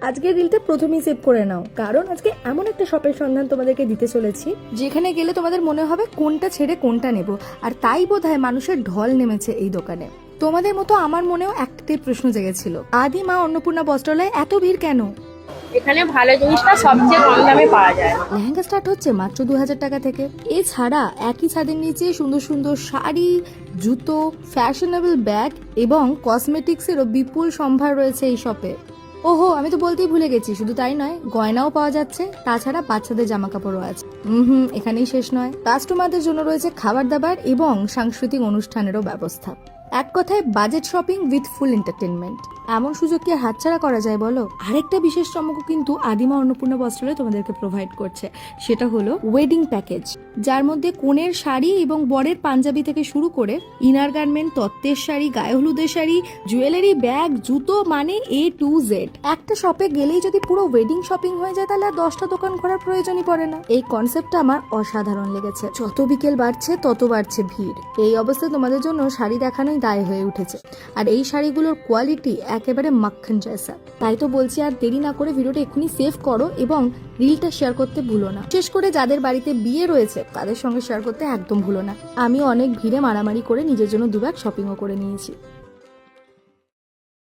আজকের রিলটা প্রথমেই সেভ করে নাও, কারণ আজকে এমন একটা শপের সন্ধান তোমাদেরকে দিতে চলেছি যেখানে গেলে তোমাদের মনে হবে কোনটা ছেড়ে কোনটা নেব। আর তাই বোধহয় মানুষের ঢল নেমেছে এই দোকানে। তোমাদের মতো আমার মনেও একটাই প্রশ্ন জেগেছিল, আদি মা অন্নপূর্ণা বস্ত্রালয়ে এত ভিড় কেন? এখানে ভালো জিনিসটা সবচেয়ে কম দামে পাওয়া যায়। লেহেঙ্গা স্টার্ট হচ্ছে মাত্র 2000 টাকা থেকে। এছাড়া একই ছাদের নিচে সুন্দর সুন্দর শাড়ি, জুতো, ফ্যাশনেবল ব্যাগ এবং কসমেটিক্সেরও বিপুল সম্ভার রয়েছে এই শপে। ওহো, আমি তো বলতেই ভুলে গেছি, শুধু তাই নয়, গয়নাও পাওয়া যাচ্ছে, তাছাড়া বাচ্চাদের জামা কাপড়ও আছে। এখানেই শেষ নয়, কাস্টমারদের জন্য রয়েছে খাবার দাবার এবং সাংস্কৃতিক অনুষ্ঠানেরও ব্যবস্থা। এক কথায় budget shopping with full entertainment. এমন সুযোগ কি আর হাতছাড়া করা যায় বলো? আরেকটা বিশেষ চমকও কিন্তু আদিমা অন্নপূর্ণা বস্ত্রালয় তোমাদেরকে প্রোভাইড করছে, সেটা হলো ওয়েডিং প্যাকেজ, যার মধ্যে কনের শাড়ি এবং বরের পাঞ্জাবি থেকে শুরু করে ইনার গার্মেন্ট, তত্ত্বের শাড়ি, গায়ে হলুদের শাড়ি, জুয়েলারি, ব্যাগ, জুতো, মানে A to Z। একটা শপে গেলেই যদি পুরো ওয়েডিং শপিং হয়ে যায় তাহলে আর 10টা দোকান করার প্রয়োজনই পড়ে না। এই কনসেপ্টটা আমার অসাধারণ লেগেছে। যত বিকেল বাড়ছে তত বাড়ছে ভিড়। এই অবস্থায় তোমাদের জন্য শাড়ি দেখানোই দায় হয়ে উঠেছে। আর এই শাড়িগুলোর কোয়ালিটি একেবারে মাখন জয়সা। তাই তো বলছি, আর দেরি না করে ভিডিওটা এক্ষুনি সেভ করো এবং রিলটা শেয়ার করতে ভুলো না। বিশেষ করে যাদের বাড়িতে বিয়ে রয়েছে তাদের সঙ্গে শেয়ার করতে একদম ভুলো না। আমি অনেক ভিড়ে মারামারি করে নিজের জন্য 2 ব্যাগ শপিংও করে নিয়েছি।